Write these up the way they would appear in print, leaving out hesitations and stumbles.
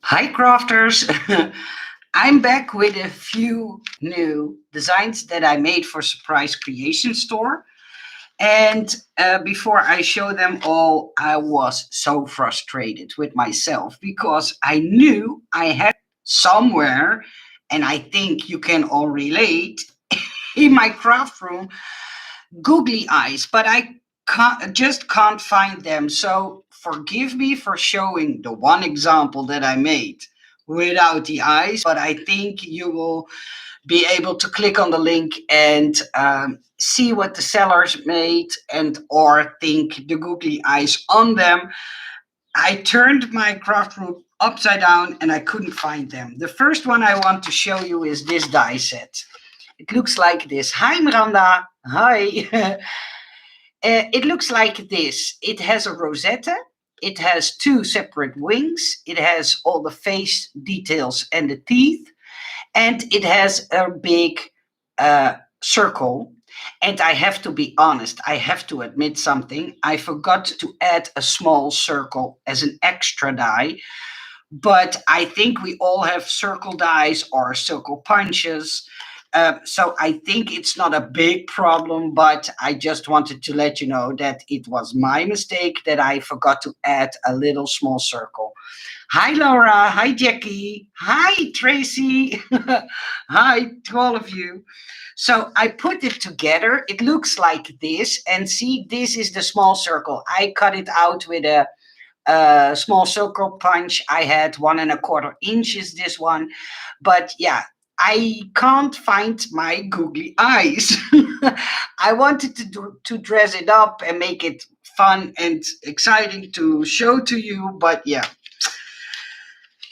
Hi, crafters. I'm back with a few new designs that I made for Surprise Creation Store. And before I show them all, I was so frustrated with myself because I knew I had somewhere, and I think you can all relate, in my craft room, googly eyes, but just can't find them. So forgive me for showing the one example that I made without the eyes, but I think you will be able to click on the link and see what the sellers made and or think the googly eyes on them. I turned my craft room upside down and I couldn't find them. The first one I want to show you is this die set. It looks like this. Hi, Miranda. Hi. It looks like this. It has a rosette. It has two separate wings. It has all the face details and the teeth. And it has a big circle. And I have to be honest, I have to admit something. I forgot to add a small circle as an extra die. But I think we all have circle dies or circle punches. So I think it's not a big problem, but I just wanted to let you know that it was my mistake that I forgot to add a little small circle. Hi, Laura. Hi, Jackie. Hi, Tracy. Hi to all of you. So I put it together. It looks like this. And see, this is the small circle. I cut it out with a small circle punch. I had 1.25 inches, this one. But yeah, I can't find my googly eyes. I wanted to dress it up and make it fun and exciting to show to you. But yeah,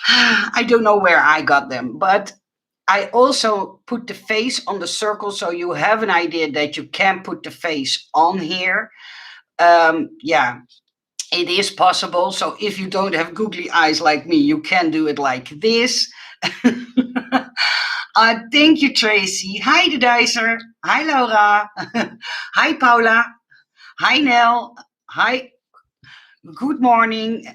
I don't know where I got them. But I also put the face on the circle so you have an idea that you can put the face on here. Yeah, it is possible. So if you don't have googly eyes like me, you can do it like this. Thank you, Tracy. Hi, the Dicer. Hi, Laura. Hi, Paula. Hi, Nell. Hi. Good morning.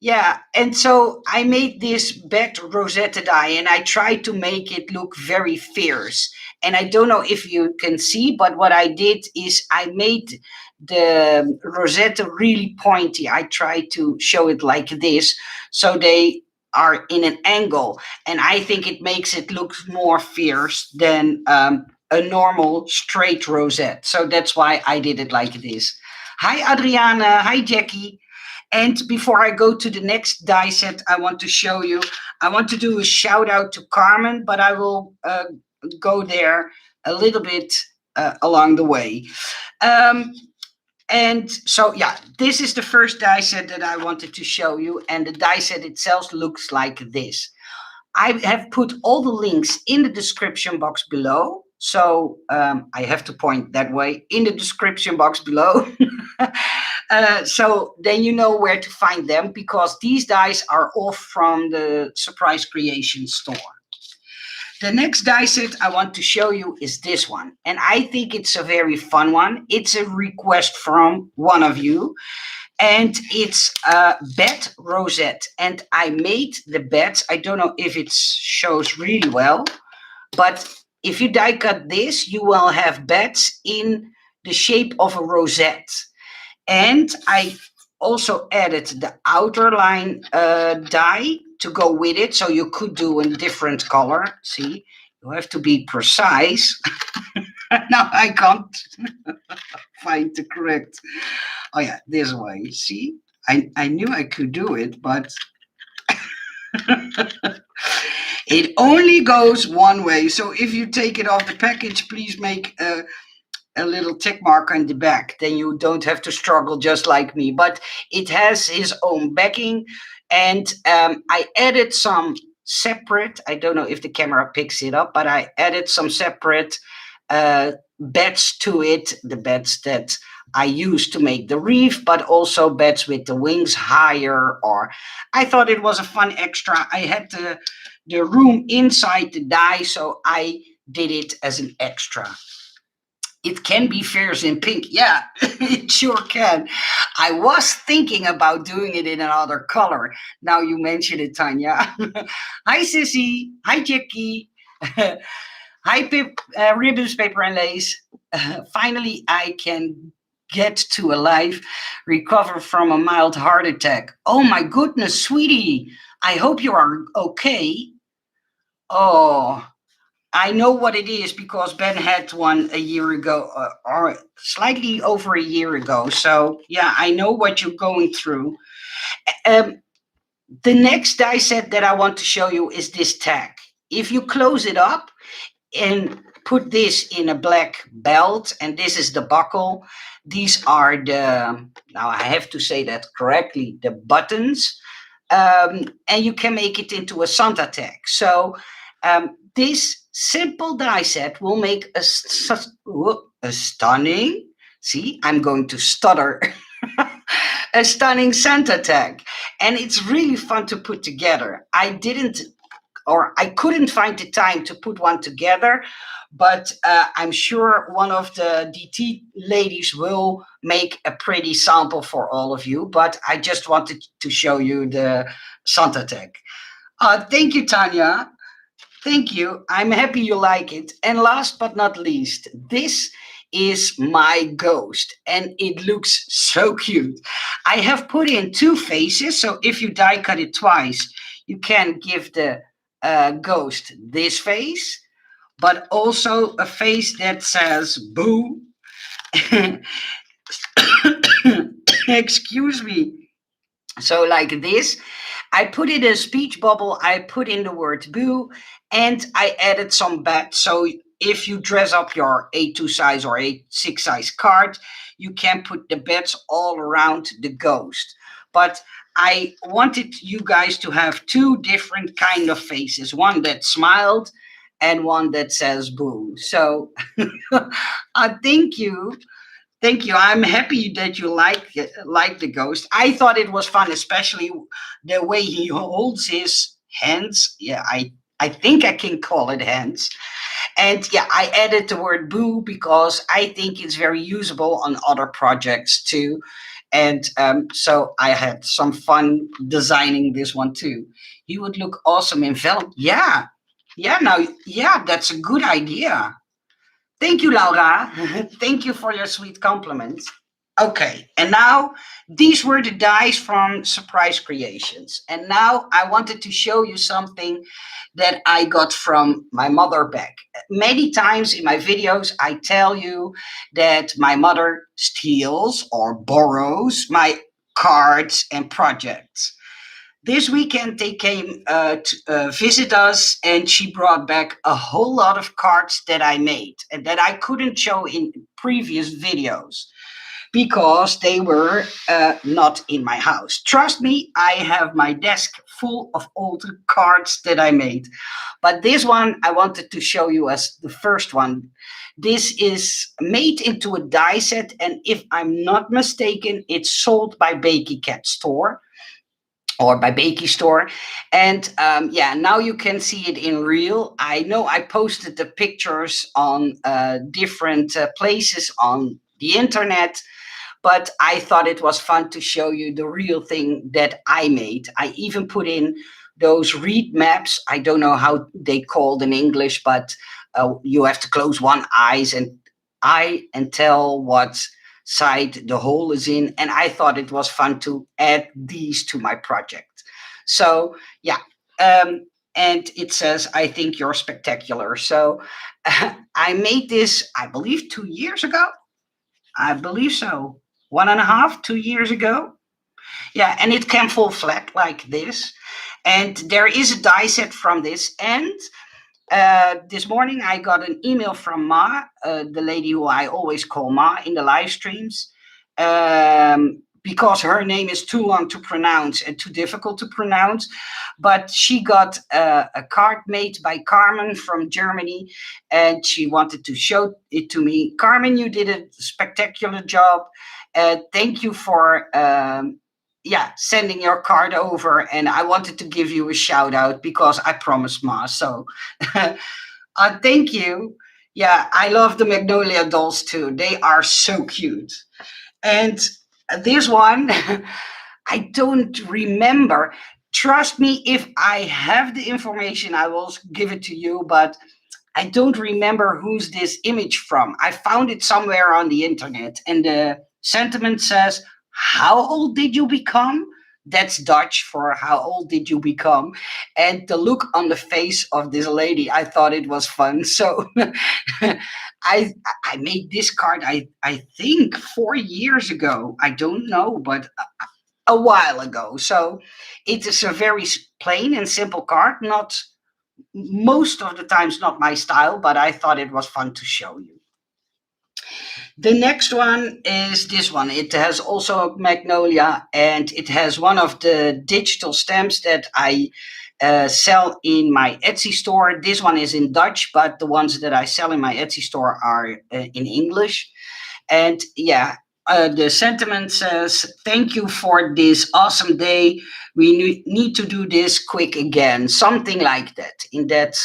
Yeah, and so I made this backed Rosetta die and I tried to make it look very fierce. And I don't know if you can see, but what I did is I made the Rosetta really pointy. I tried to show it like this so they are in an angle. And I think it makes it look more fierce than a normal straight rosette. So that's why I did it like this. Hi, Adriana. Hi, Jackie. And before I go to the next die set, I want to show you. I want to do a shout out to Carmen, but I will go there a little bit along the way. Um, and so, yeah, this is the first die set that I wanted to show you. And the die set itself looks like this. I have put all the links in the description box below. So I have to point that way in the description box below. So then you know where to find them because these dies are all from the Surprise Creation store. The next die set I want to show you is this one. And I think it's a very fun one. It's a request from one of you. And it's a bed rosette. And I made the beds. I don't know if it shows really well, but if you die cut this, you will have beds in the shape of a rosette. And I also added the outer line die to go with it, so you could do a different color. See, you have to be precise. Now I can't find the correct. Oh yeah, this way. See, I knew I could do it, but it only goes one way. So if you take it off the package, please make a little tick mark on the back. Then you don't have to struggle just like me. But it has his own backing. And I added some separate, I don't know if the camera picks it up, but I added some separate beds to it. The beds that I used to make the reef, but also beds with the wings higher. Or I thought it was a fun extra. I had the room inside the die, so I did it as an extra. It can be fierce in pink. Yeah, it sure can. I was thinking about doing it in another color. Now you mention it, Tanya. Hi, Sissy. Hi, Jackie. Hi, Pip, Ribbons, Paper, and Lace. Finally, I can get to a life, recover from a mild heart attack. Oh my goodness, sweetie. I hope you are okay. Oh, I know what it is because Ben had one a year ago, or slightly over a year ago. So, yeah, I know what you're going through. Um, the next die set that I want to show you is this tag. If you close it up, and put this in a black belt, and this is the buckle. These are the, now I have to say that correctly, the buttons, and you can make it into a Santa tag. So this simple die set will make a stunning, see, I'm going to stutter, a stunning Santa tag. And it's really fun to put together. I couldn't find the time to put one together, but I'm sure one of the DT ladies will make a pretty sample for all of you. But I just wanted to show you the Santa tag. Thank you, Tanya. Thank you. I'm happy you like it. And last but not least, this is my ghost, and it looks so cute. I have put in two faces, so if you die cut it twice, you can give the ghost this face, but also a face that says boo. Excuse me. So, like this, I put in a speech bubble, I put in the word boo, and I added some bats. So, if you dress up your A2 size or A6 size card, you can put the bats all around the ghost. But I wanted you guys to have two different kind of faces, one that smiled and one that says boo. So, thank you. Thank you. I'm happy that you like the ghost. I thought it was fun, especially the way he holds his hands. Yeah, I think I can call it hands. And yeah, I added the word boo because I think it's very usable on other projects too. And so I had some fun designing this one too. He would look awesome in film. Yeah, yeah. Now, yeah, that's a good idea. Thank you, Laura. Thank you for your sweet compliments. Okay, and now these were the dice from Surprise Creations. And now I wanted to show you something that I got from my mother back. Many times in my videos, I tell you that my mother steals or borrows my cards and projects. This weekend they came to visit us, and she brought back a whole lot of cards that I made and that I couldn't show in previous videos because they were not in my house. Trust me, I have my desk full of old cards that I made. But this one I wanted to show you as the first one. This is made into a die set, and if I'm not mistaken, it's sold by Bakey Cat Store or by Bakey Store. And yeah, now you can see it in real. I know I posted the pictures on different places on the internet, but I thought it was fun to show you the real thing that I made. I even put in those reed maps. I don't know how they called in English, but you have to close one eye and tell what side the hole is in. And I thought it was fun to add these to my project. So yeah, and it says, "I think you're spectacular." So I made this, I believe, 2 years ago. I believe so. 1.5, 2 years ago. Yeah, and it can fall flat like this. And there is a die set from this. And this morning I got an email from Ma, the lady who I always call Ma in the live streams, because her name is too long to pronounce and too difficult to pronounce. But she got a card made by Carmen from Germany, and she wanted to show it to me. Carmen, you did a spectacular job. Thank you for yeah, sending your card over, and I wanted to give you a shout out because I promised Ma. So thank you. Yeah, I love the Magnolia dolls too. They are so cute. And this one, I don't remember. Trust me, if I have the information, I will give it to you. But I don't remember who's this image from. I found it somewhere on the internet, and the sentiment says, "How old did you become?" That's Dutch for "How old did you become?" And the look on the face of this lady, I thought it was fun. So I I made this card. I think 4 years ago. I don't know, but a while ago. So it is a very plain and simple card, not most of the times not my style, but I thought it was fun to show you. The next one is this one. It has also a magnolia, and it has one of the digital stamps that I sell in my Etsy store. This one is in Dutch, but the ones that I sell in my Etsy store are in English. And yeah, the sentiment says, "Thank you for this awesome day. We need to do this quick again." Something like that. In that,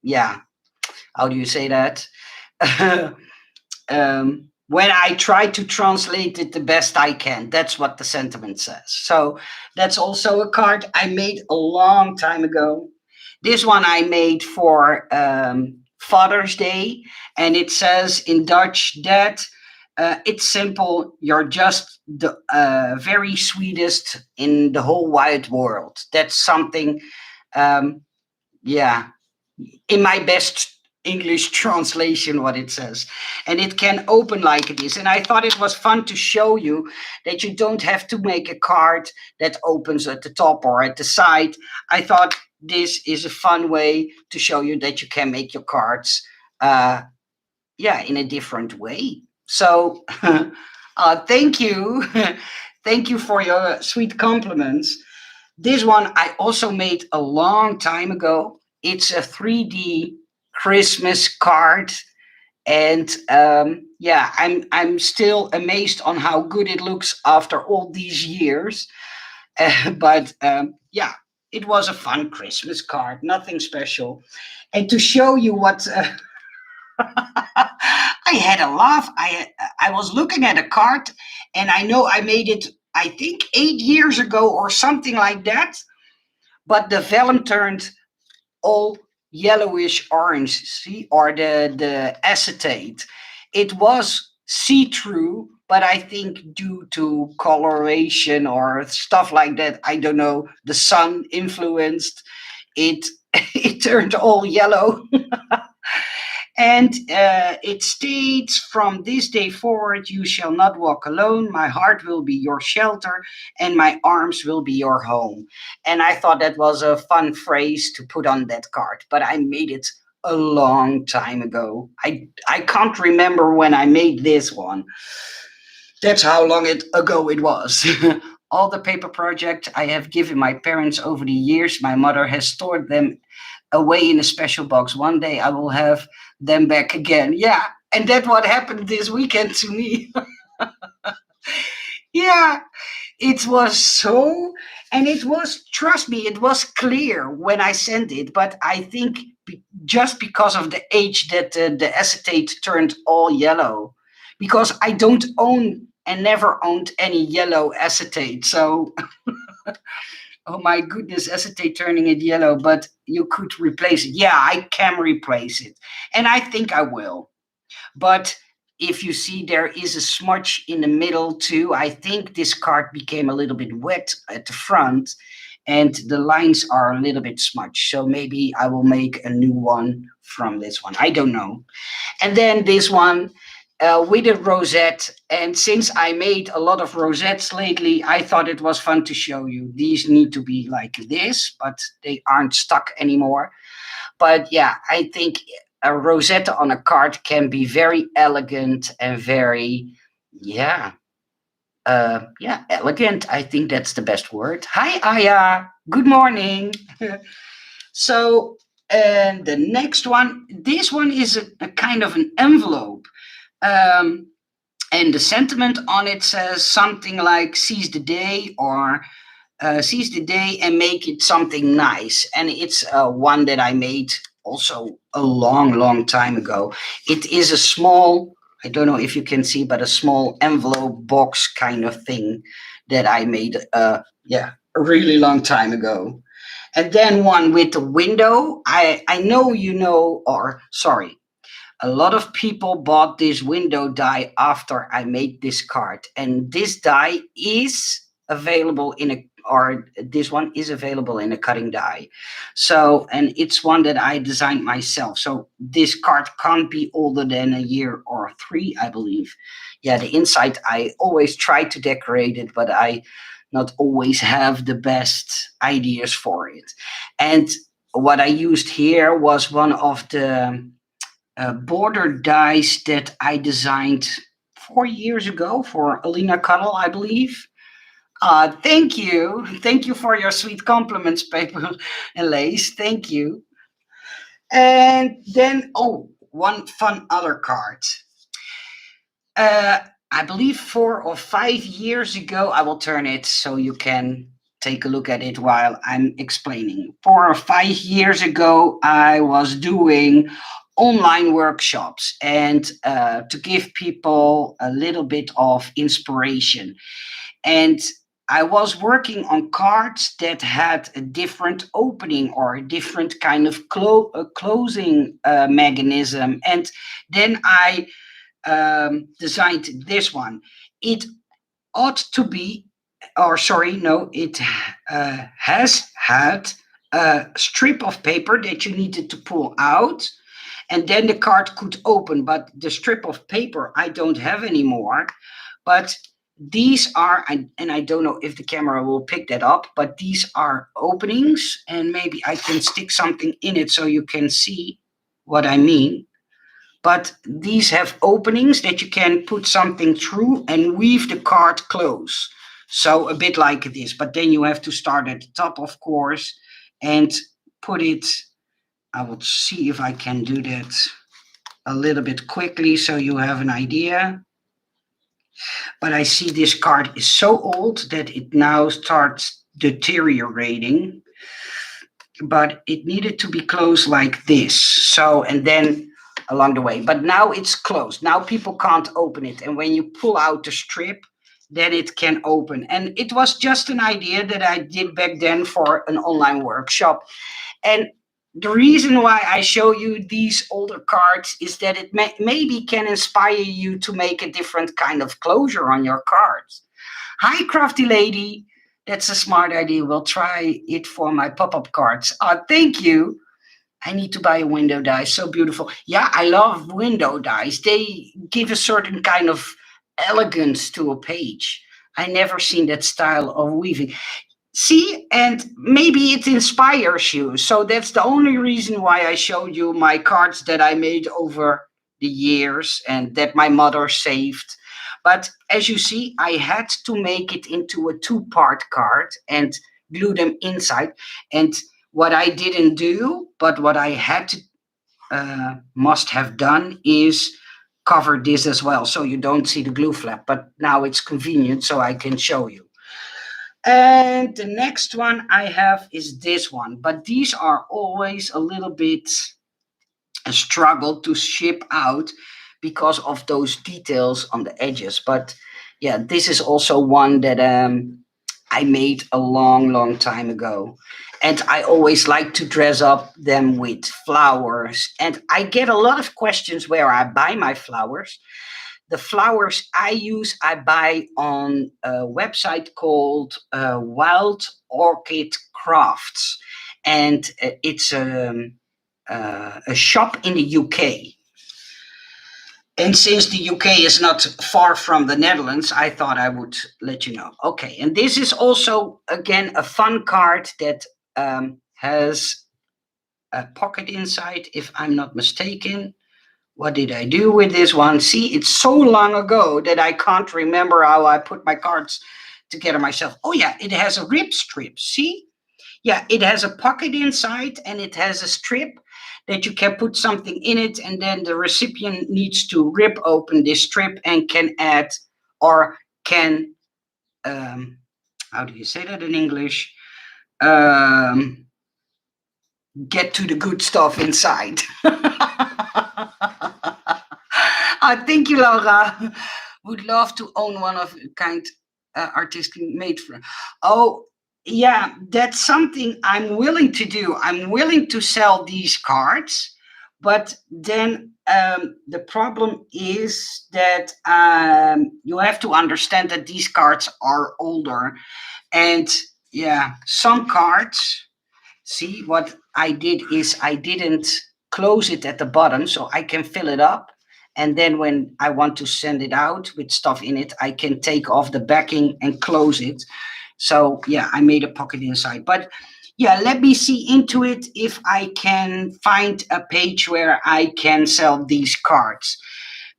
yeah, how do you say that? When I try to translate it the best I can, that's what the sentiment says. So that's also a card I made a long time ago. This one I made for Father's Day, and it says in Dutch that it's simple. You're just the very sweetest in the whole wide world. That's something, yeah, in my best English translation, what it says. And it can open like this. And I thought it was fun to show you that you don't have to make a card that opens at the top or at the side. I thought this is a fun way to show you that you can make your cards, yeah, in a different way. So, thank you. Thank you for your sweet compliments. This one I also made a long time ago. It's a 3D Christmas card, and yeah, I'm still amazed on how good it looks after all these years. But yeah, it was a fun Christmas card, nothing special. And to show you what I had a laugh. I was looking at a card, and I know I made it. I think 8 years ago or something like that. But the vellum turned all yellowish orange, see, or the acetate. It was see-through, but I think due to coloration or stuff like that, I don't know, the sun influenced it. It turned all yellow. And it states, "From this day forward, you shall not walk alone. My heart will be your shelter, and my arms will be your home." And I thought that was a fun phrase to put on that card, but I made it a long time ago. I can't remember when I made this one. That's how long ago it was. All the paper projects I have given my parents over the years, my mother has stored them away in a special box. One day I will have them back again. Yeah, and that's what happened this weekend to me. Yeah, it was so, and it was, trust me, it was clear when I sent it, but I think just because of the age that the acetate turned all yellow, because I don't own and never owned any yellow acetate. So, oh my goodness, acetate turning it yellow, but you could replace it. Yeah, I can replace it. And I think I will. But if you see there is a smudge in the middle too, I think this card became a little bit wet at the front and the lines are a little bit smudged. So maybe I will make a new one from this one. I don't know. And then this one with a rosette. And since I made a lot of rosettes lately, I thought it was fun to show you. These need to be like this, but they aren't stuck anymore. But yeah, I think a rosette on a card can be very elegant and very, yeah, yeah, elegant. I think that's the best word. Hi, Aya. Good morning. So, and the next one, this one is a kind of an envelope. Um, and the sentiment on it says something like "seize the day" or "seize the day and make it something nice." And it's one that I made also a long time ago. It is a small, I don't know if you can see, but a small envelope box kind of thing that I made, a really long time ago. And then one with the window. I know you know, or sorry, a lot of people bought this window die after I made this card, and this die is available in a, or this one is available in a cutting die. So, and it's one that I designed myself. So this card can't be older than a year or three, I believe. Yeah, the inside I always try to decorate it, but I not always have the best ideas for it. And what I used here was one of the border dies that I designed 4 years ago for Alina Cuddle, I believe. Thank you. Thank you for your sweet compliments, Paper and Lace. Thank you. And then, oh, one fun other card. Uh, I believe 4 or 5 years ago, I will turn it so you can take a look at it while I'm explaining. 4 or 5 years ago, I was doing online workshops and to give people a little bit of inspiration. And I was working on cards that had a different opening or a different kind of closing mechanism. And then I designed this one. It ought to be, or sorry, no, it has had a strip of paper that you needed to pull out, and then the card could open. But the strip of paper I don't have anymore. But these are, and I don't know if the camera will pick that up, but these are openings, and maybe I can stick something in it so you can see what I mean. But these have openings that you can put something through and weave the card close. So a bit like this, but then you have to start at the top, of course, and put it. I will see if I can do that a little bit quickly so you have an idea. But I see this card is so old that it now starts deteriorating. But it needed to be closed like this. So, and then along the way. But now it's closed. Now people can't open it. And when you pull out the strip, then it can open. And it was just an idea that I did back then for an online workshop. And the reason why I show you these older cards is that it maybe can inspire you to make a different kind of closure on your cards. Hi, crafty lady. That's a smart idea. We'll try it for my pop-up cards. Thank you. I need to buy a window die. So beautiful. Yeah, I love window dies. They give a certain kind of elegance to a page. I never seen that style of weaving. See, and maybe it inspires you. So that's the only reason why I showed you my cards that I made over the years and that my mother saved. But as you see, I had to make it into a two-part card and glue them inside. And what I didn't do, but what I had to must have done is cover this as well, so you don't see the glue flap. But now it's convenient, so I can show you. And the next one I have is this one, but these are always a little bit a struggle to ship out because of those details on the edges. But yeah, this is also one that I made a long time ago. And I always like to dress up them with flowers. And I get a lot of questions where I buy my flowers. The flowers I use, I buy on a website called Wild Orchid Crafts, and it's a shop in the UK. And since the UK is not far from the Netherlands, I thought I would let you know. Okay, and this is also again a fun card that has a pocket inside, if I'm not mistaken. What did I do with this one? See, it's so long ago that I can't remember how I put my cards together myself. Oh yeah, it has a rib strip. See? Yeah, it has a pocket inside and it has a strip that you can put something in it, and then the recipient needs to rip open this strip and can add or can how do you say that in English? Um, get to the good stuff inside. Thank you, Laura. Would love to own one of a kind artistically made for. Oh, yeah, that's something I'm willing to do. I'm willing to sell these cards, but then the problem is that you have to understand that these cards are older, and yeah, some cards. See, what I did is I didn't close it at the bottom so I can fill it up. And then when I want to send it out with stuff in it, I can take off the backing and close it. So yeah, I made a pocket inside. But yeah, let me see into it if I can find a page where I can sell these cards.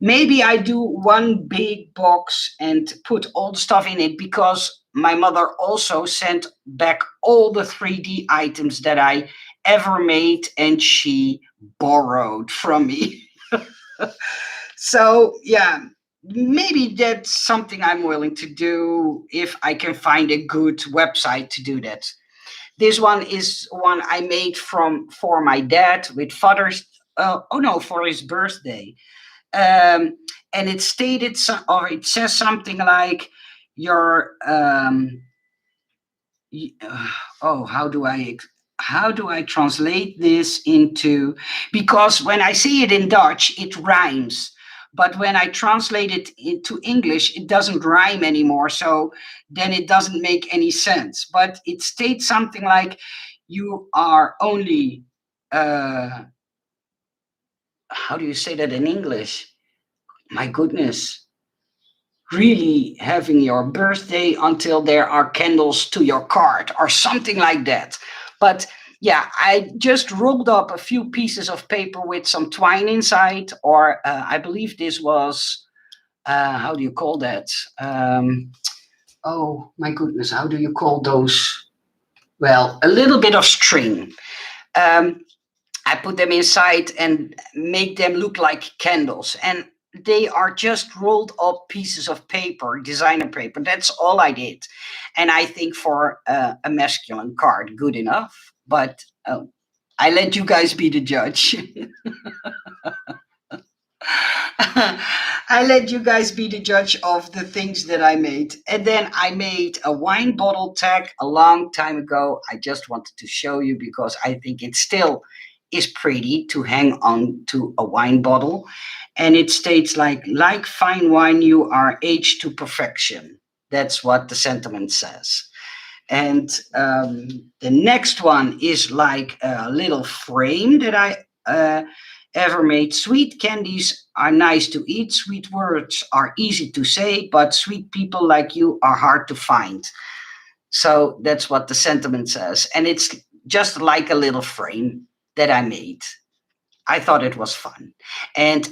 Maybe I do one big box and put all the stuff in it, because my mother also sent back all the 3D items that I ever made and she borrowed from me. So, yeah, maybe that's something I'm willing to do if I can find a good website to do that. This one is one I made from for my dad with father's oh no, for his birthday. um, and it stated or it says something like your oh, how do I translate this into, because when I say it in Dutch it rhymes, but when I translate it into English it doesn't rhyme anymore, so then it doesn't make any sense. But it states something like you are only how do you say that in English? My goodness, really having your birthday until there are candles to your card or something like that. But yeah, I just rolled up a few pieces of paper with some twine inside, or I believe this was, how do you call that? Oh my goodness, how do you call those? Well, a little bit of string. Um, I put them inside and make them look like candles. And they are just rolled up pieces of paper, designer paper. That's all I did. And I think for a masculine card, good enough. But I let you guys be the judge. I let you guys be the judge of the things that I made. And then I made a wine bottle tag a long time ago. I just wanted to show you because I think it still is pretty to hang on to a wine bottle. And it states like fine wine, you are aged to perfection. That's what the sentiment says. And the next one is like a little frame that I ever made. Sweet candies are nice to eat. Sweet words are easy to say, but sweet people like you are hard to find. So that's what the sentiment says. And it's just like a little frame that I made. I thought it was fun. And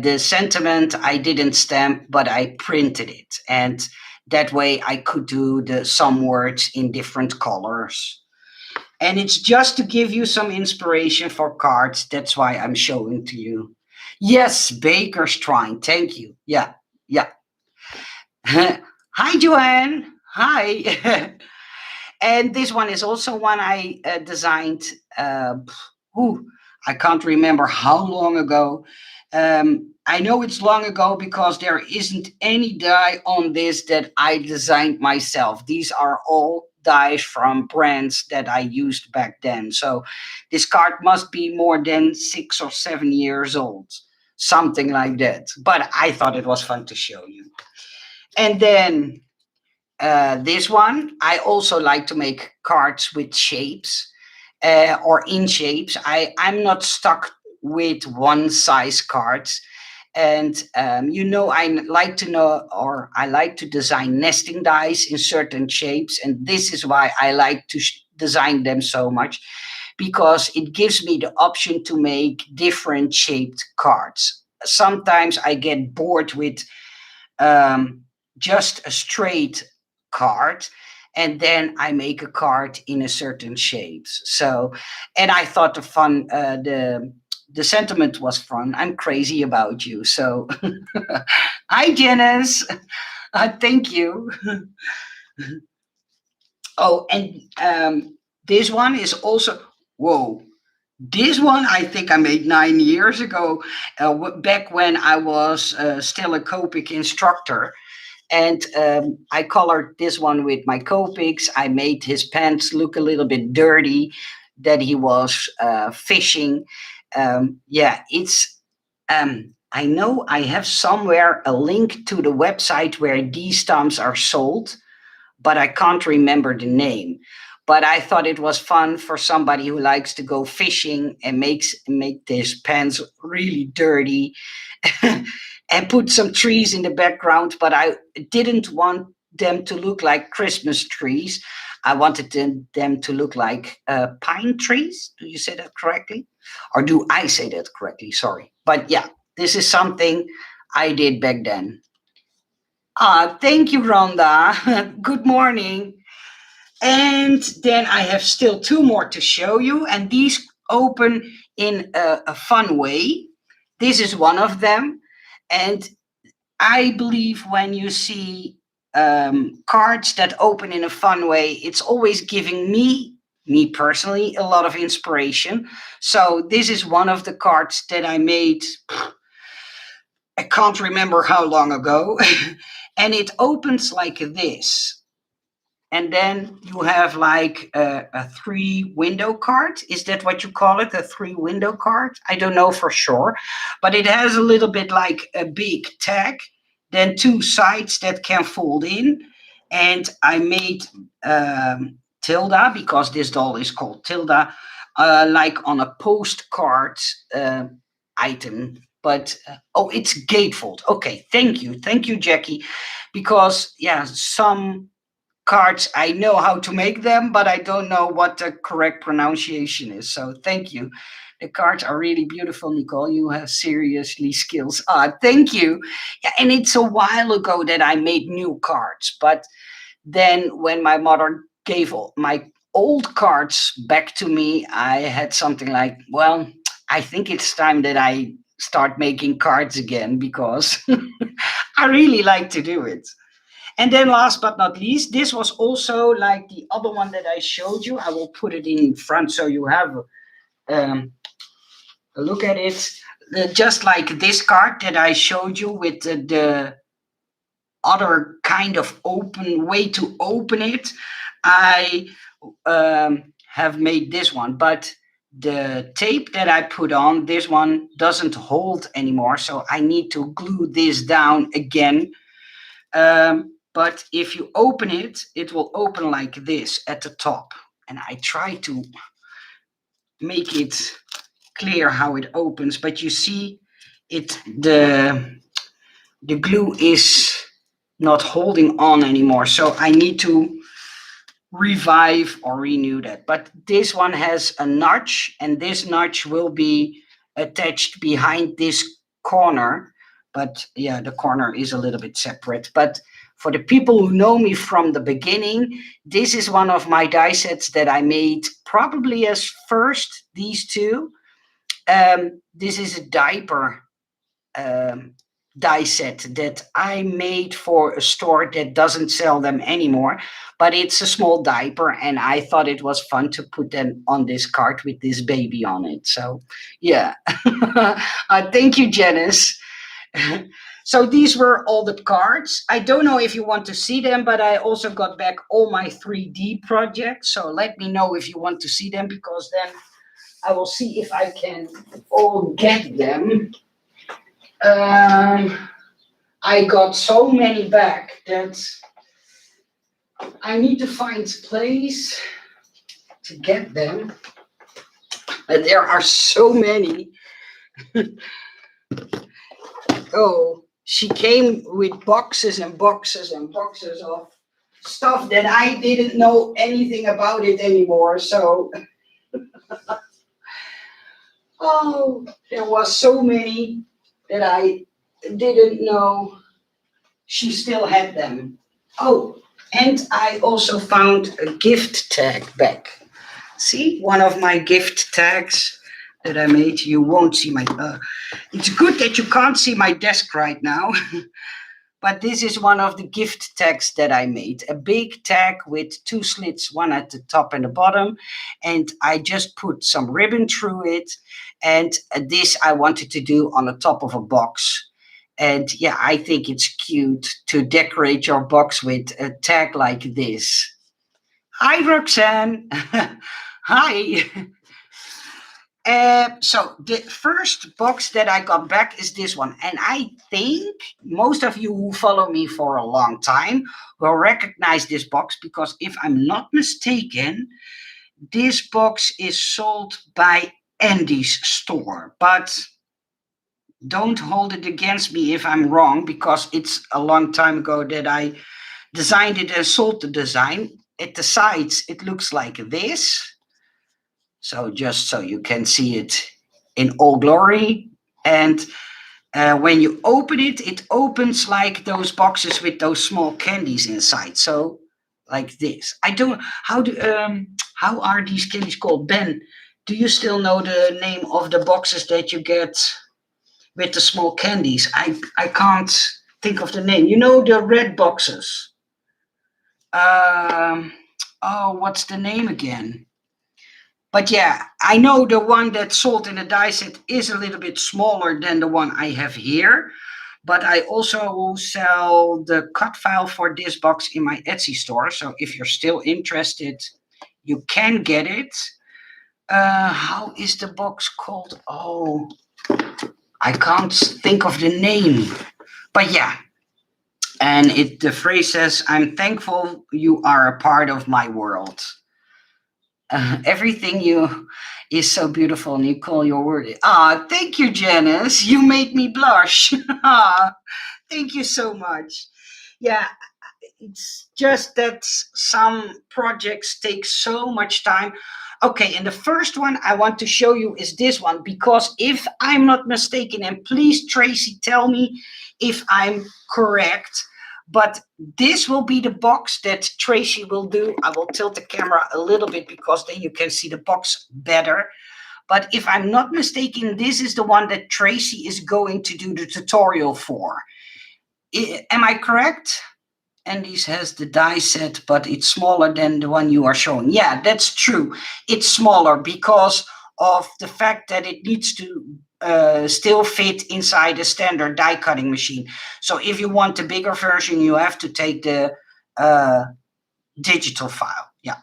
the sentiment I didn't stamp, but I printed it. And that way I could do some words in different colors. And it's just to give you some inspiration for cards. That's why I'm showing to you. Yes, Baker's trying. Thank you. Yeah, yeah. Hi, Joanne. Hi. And this one is also one I designed. Whew, I can't remember how long ago. I know it's long ago because there isn't any die on this that I designed myself. These are all dies from brands that I used back then. So this card must be more than 6 or 7 years old, something like that. But I thought it was fun to show you. And then this one, I also like to make cards with shapes or in shapes. I'm not stuck with one size cards. And I like to know, or I like to design nesting dies in certain shapes. And this is why I like to design them so much, because it gives me the option to make different shaped cards. Sometimes I get bored with um, just a straight card, and then I make a card in a certain shapes. So, and I thought the sentiment was fun. I'm crazy about you. So, hi Janice, thank you. Oh, and this one is also, whoa. This one I think I made 9 years ago, back when I was still a Copic instructor. And I colored this one with my Copics. I made his pants look a little bit dirty, that he was fishing. Yeah, it's. I know I have somewhere a link to the website where these stamps are sold, but I can't remember the name. But I thought it was fun for somebody who likes to go fishing and make his pants really dirty and put some trees in the background. But I didn't want them to look like Christmas trees. I wanted them to look like pine trees. Do you say that correctly? Or do I say that correctly? Sorry. But yeah, this is something I did back then. Thank you, Rhonda. Good morning. And then I have still two more to show you, and these open in a fun way. This is one of them. And I believe when you see cards that open in a fun way, it's always giving me personally, a lot of inspiration. So this is one of the cards that I made, I can't remember how long ago. And it opens like this. And then you have like a three window card. Is that what you call it? A three window card? I don't know for sure. But it has a little bit like a big tag, then two sides that can fold in. And I made Tilda, because this doll is called Tilda, like on a postcard item. But oh, it's gatefold. Okay, thank you. Thank you, Jackie. Because, yeah, some cards, I know how to make them, but I don't know what the correct pronunciation is. So thank you. The cards are really beautiful, Nicole. You have seriously skills. Thank you. Yeah, and it's a while ago that I made new cards, but then when my mother gave all my old cards back to me, I had something like, well, I think it's time that I start making cards again, because I really like to do it. And then last but not least, this was also like the other one that I showed you. I will put it in front so you have um, a look at it. Just like this card that I showed you with the other kind of open way to open it, I have made this one. But the tape that I put on, this one doesn't hold anymore. So I need to glue this down again. But if you open it, it will open like this at the top. And I try to make it clear how it opens, but you see it, the glue is not holding on anymore. So I need to revive or renew that. But this one has a notch, and this notch will be attached behind this corner. But yeah, the corner is a little bit separate. But for the people who know me from the beginning, this is one of my die sets that I made probably as first, these two. This is a diaper um, die set that I made for a store that doesn't sell them anymore, but it's a small diaper, and I thought it was fun to put them on this card with this baby on it. So, yeah. Thank you, Janice. So these were all the cards. I don't know if you want to see them, but I also got back all my 3D projects. So let me know if you want to see them, because then I will see if I can all get them. I got so many back that I need to find a place to get them. And there are so many. Oh, she came with boxes and boxes and boxes of stuff that I didn't know anything about it anymore. So, oh, there was so many that I didn't know she still had them. Oh, and I also found a gift tag back. See, one of my gift tags that I made. You won't see my. It's good that you can't see my desk right now. But this is one of the gift tags that I made. A big tag with 2 slits, one at the top and the bottom. And I just put some ribbon through it. And this I wanted to do on the top of a box. And yeah, I think it's cute to decorate your box with a tag like this. Hi, Roxanne. Hi. So the first box that I got back is this one. And I think most of you who follow me for a long time will recognize this box because if I'm not mistaken, this box is sold by Andy's store. But don't hold it against me if I'm wrong because it's a long time ago that I designed it and sold the design. At the sides, it looks like this. So just so you can see it in all glory. And when you open it, it opens like those boxes with those small candies inside. So like this. I don't. How are these candies called, Ben? Do you still know the name of the boxes that you get with the small candies? I can't think of the name. You know the red boxes. Um. Oh, what's the name again? But yeah, I know the one that's sold in a die set is a little bit smaller than the one I have here. But I also sell the cut file for this box in my Etsy store. So if you're still interested, you can get it. How is the box called? Oh, I can't think of the name. But yeah, and the phrase says, "I'm thankful you are a part of my world." Everything you is so beautiful, and you call your word. Ah, thank you, Janice. You made me blush. Ah, thank you so much. Yeah, it's just that some projects take so much time. Okay, and the first one I want to show you is this one because if I'm not mistaken, and please Tracy tell me if I'm correct, but this will be the box that Tracy will do. I will tilt the camera a little bit because then you can see the box better. But if I'm not mistaken, this is the one that Tracy is going to do the tutorial for. Am I correct? Andy's has the die set, but it's smaller than the one you are showing. Yeah, that's true. It's smaller because of the fact that it needs to still fit inside a standard die cutting machine. So if you want a bigger version, you have to take the digital file. Yeah.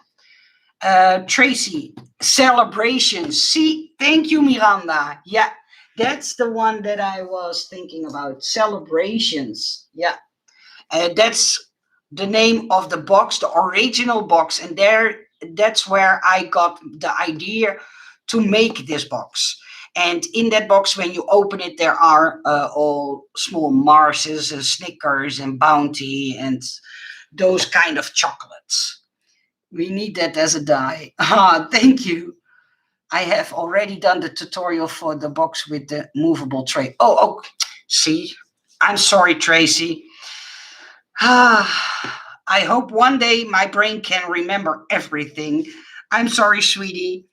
Tracy, celebrations. See, thank you, Miranda. Yeah, that's the one that I was thinking about. Celebrations. Yeah. That's the name of the box, the original box, and that's where I got the idea to make this box. And in that box, when you open it, there are all small Marses and Snickers and Bounty and those kind of chocolates. We need that as a die. Ah, thank you. I have already done the tutorial for the box with the movable tray. Oh, see, I'm sorry, Tracy. I hope one day my brain can remember everything. I'm sorry, sweetie.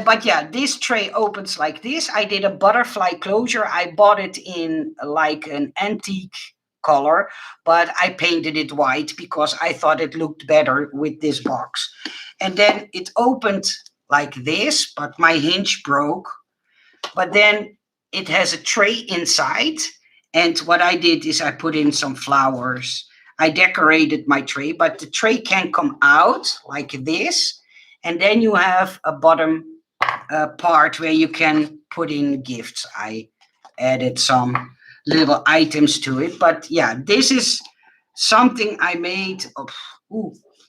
But yeah, this tray opens like this. I did a butterfly closure. I bought it in like an antique color, but I painted it white because I thought it looked better with this box. And then it opened like this, but my hinge broke. But then it has a tray inside. And what I did is I put in some flowers. I decorated my tray, but the tray can come out like this. And then you have a bottom part where you can put in gifts. I added some little items to it. But yeah, this is something I made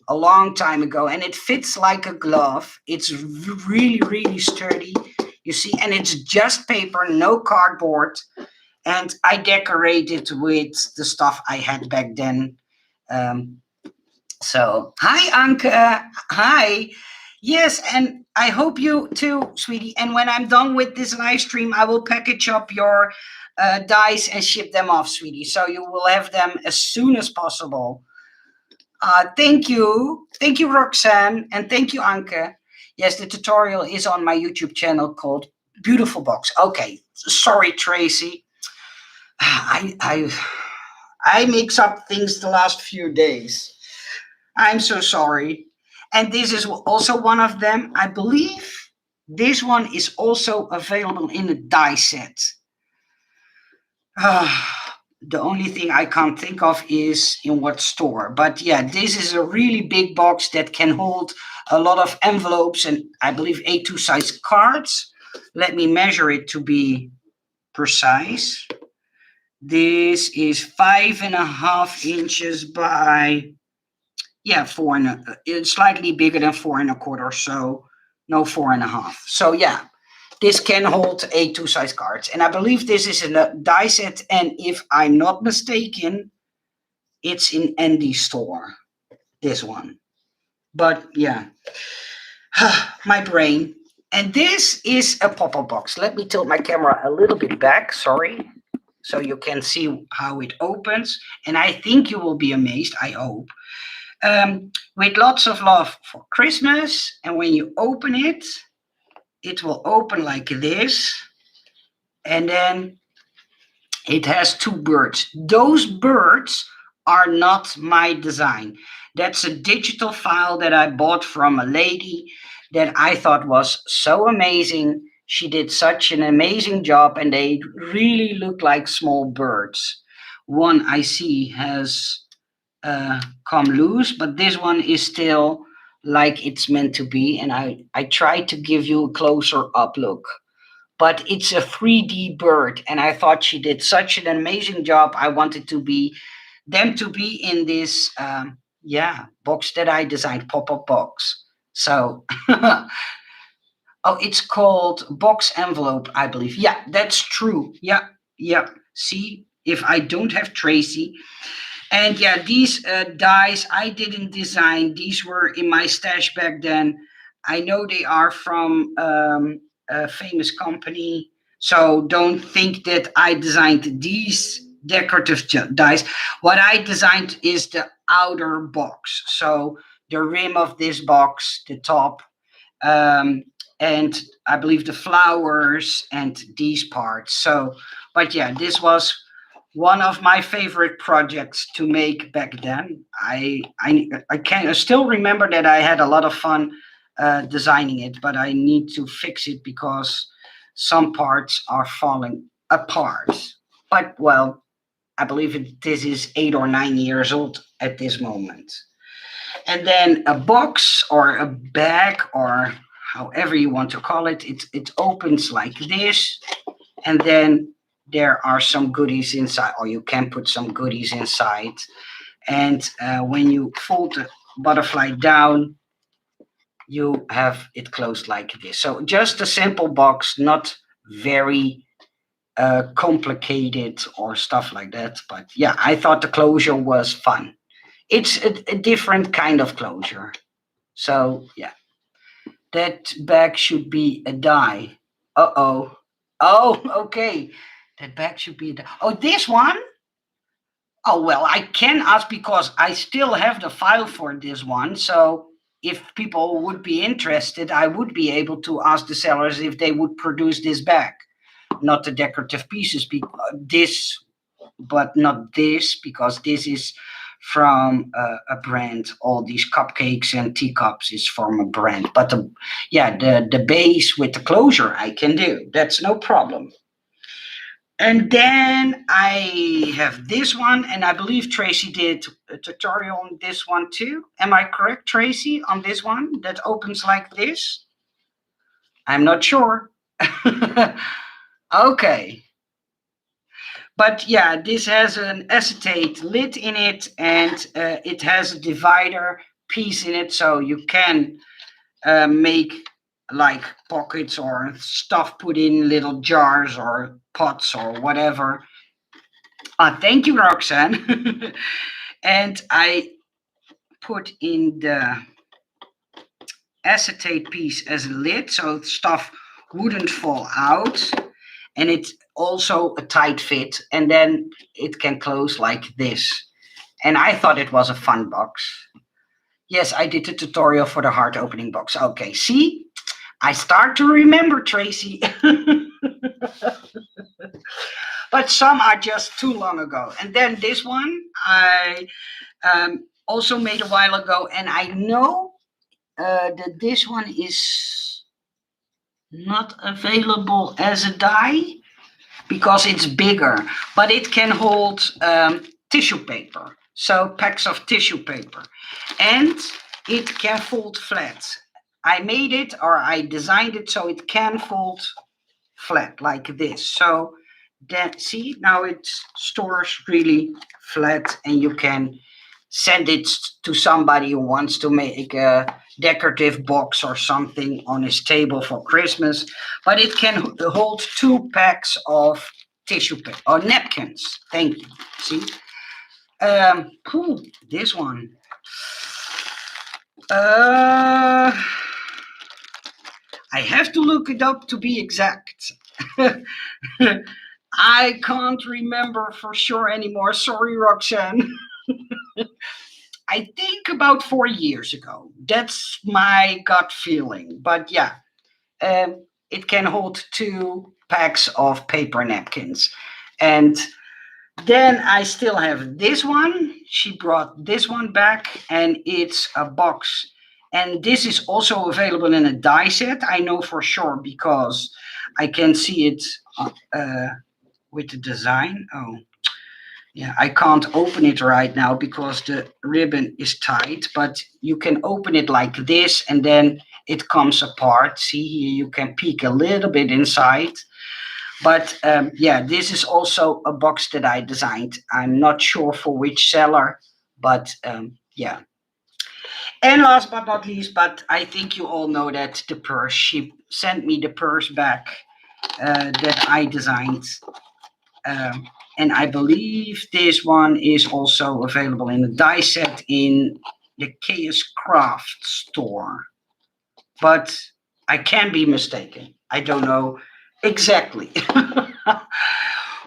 a long time ago. And it fits like a glove. It's really, really sturdy. You see, and it's just paper, no cardboard. And I decorated with the stuff I had back then. So, hi, Anke. Hi. Yes, and I hope you too, sweetie. And when I'm done with this live stream, I will package up your dies and ship them off, sweetie. So you will have them as soon as possible. Thank you. Thank you, Roxanne. And thank you, Anke. Yes, the tutorial is on my YouTube channel called Beautiful Box. Okay, sorry, Tracy. I I mix up things the last few days. I'm so sorry. And this is also one of them. I believe this one is also available in a die set. The only thing I can't think of is in what store. But yeah, this is a really big box that can hold a lot of envelopes and I believe A2 size cards. Let me measure it to be precise. This is 5.5 inches by, yeah, it's slightly bigger than 4.25. So no 4.5. So yeah, this can hold A2 size cards. And I believe this is a die set. And if I'm not mistaken, it's in Andy store, this one. But yeah, my brain. And this is a pop-up box. Let me tilt my camera a little bit back, sorry, so you can see how it opens. And I think you will be amazed, I hope. With lots of love for Christmas. And when you open it, it will open like this. And then it has two birds. Those birds are not my design. That's a digital file that I bought from a lady that I thought was so amazing. She did such an amazing job, and they really look like small birds. One I see has come loose, but this one is still like it's meant to be. And I tried to give you a closer up look, but it's a 3D bird, and I thought she did such an amazing job. I wanted them to be in this box that I designed, pop-up box. So oh, it's called box envelope, I believe. Yeah, that's true. Yeah. See, if I don't have Tracy. And yeah, these dies I didn't design. These were in my stash back then. I know they are from a famous company. So don't think that I designed these decorative dies. What I designed is the outer box. So the rim of this box, the top, um, and I believe the flowers and these parts. So, but yeah, this was one of my favorite projects to make back then. I can still remember that I had a lot of fun designing it, but I need to fix it because some parts are falling apart. But well, I believe this is 8 or 9 years old at this moment. And then a box or a bag or however you want to call it, it opens like this, and then there are some goodies inside, or you can put some goodies inside. And when you fold the butterfly down, you have it closed like this. So just a simple box, not very complicated or stuff like that. But yeah, I thought the closure was fun. It's a different kind of closure. So yeah, that bag should be a die. Uh-oh. Oh, okay. That bag should be a die. Oh, this one? Oh, well, I can ask because I still have the file for this one. So if people would be interested, I would be able to ask the sellers if they would produce this bag. Not the decorative pieces, this, but not this, because this is from a brand. All these cupcakes and teacups is from a brand. But the base with the closure I can do. That's no problem. And then I have this one, and I believe Tracy did a tutorial on this one too. Am I correct, Tracy, on this one that opens like this? I'm not sure. Okay. But yeah, this has an acetate lid in it, and it has a divider piece in it, so you can make like pockets or stuff put in little jars or pots or whatever. Thank you, Roxanne. And I put in the acetate piece as a lid so stuff wouldn't fall out. And it's also a tight fit, and then it can close like this. And I thought it was a fun box. Yes, I did the tutorial for the heart opening box. Okay, see? I start to remember, Tracy. but some are just too long ago. And then this one I also made a while ago, and I know that this one is not available as a die because it's bigger, but it can hold tissue paper. So packs of tissue paper, and it can fold flat. I made it, or I designed it so it can fold flat like this. So that, see, now it stores really flat, and you can send it to somebody who wants to make a decorative box or something on his table for Christmas. But it can hold 2 packs of tissue paper or napkins. Thank you. See, this one. I have to look it up to be exact. I can't remember for sure anymore. Sorry, Roxanne. I think about 4 years ago. That's my gut feeling. But yeah, it can hold 2 packs of paper napkins. And then I still have this one. She brought this one back, and it's a box. And this is also available in a die set. I know for sure because I can see it with the design. Oh, yeah, I can't open it right now because the ribbon is tight, but you can open it like this and then it comes apart. See here, you can peek a little bit inside. But yeah, this is also a box that I designed. I'm not sure for which seller, but yeah. And last but not least, but I think you all know that the purse, she sent me the purse back that I designed. And I believe this one is also available in a die set in the Chaos Craft store. But I can be mistaken. I don't know exactly.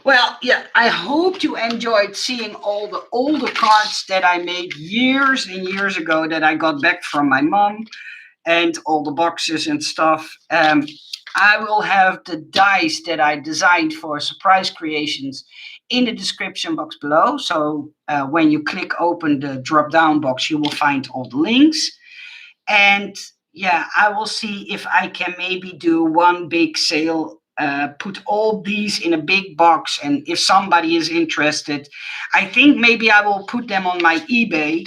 Well, yeah, I hope you enjoyed seeing all the older cards that I made years and years ago that I got back from my mom, and all the boxes and stuff. I will have the dice that I designed for surprise creations in the description box below. So when you click open the drop down box, you will find all the links. And yeah, I will see if I can maybe do one big sale, put all these in a big box. And if somebody is interested, I think maybe I will put them on my eBay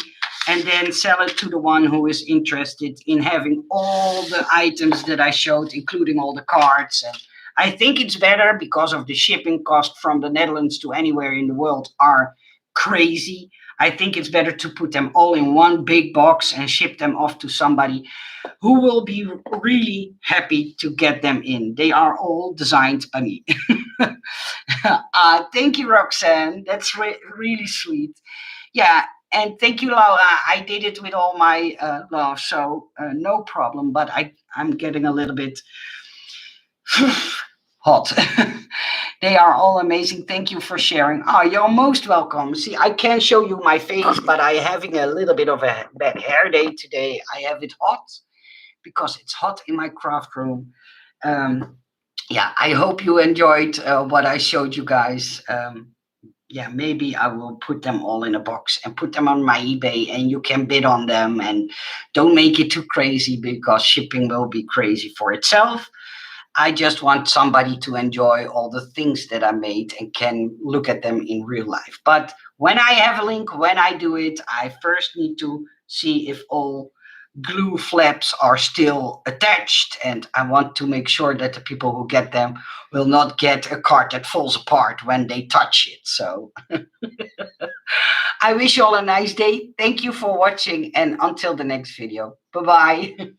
and then sell it to the one who is interested in having all the items that I showed, including all the cards. And I think it's better because of the shipping cost from the Netherlands to anywhere in the world are crazy. I think it's better to put them all in one big box and ship them off to somebody who will be really happy to get them in. They are all designed by me. Thank you, Roxanne. That's really sweet. Yeah, and thank you, Laura. I did it with all my love, so no problem. But I'm getting a little bit hot. They are all amazing. Thank you for sharing. Oh, you're most welcome. See, I can't show you my face, but I'm having a little bit of a bad hair day today. I have it hot because it's hot in my craft room. Yeah, I hope you enjoyed what I showed you guys. Yeah, maybe I will put them all in a box and put them on my eBay, and you can bid on them, and don't make it too crazy because shipping will be crazy for itself. I just want somebody to enjoy all the things that I made and can look at them in real life. But when I have a link, when I do it, I first need to see if all glue flaps are still attached, and I want to make sure that the people who get them will not get a card that falls apart when they touch it. So I wish you all a nice day. Thank you for watching, and until the next video. Bye-bye.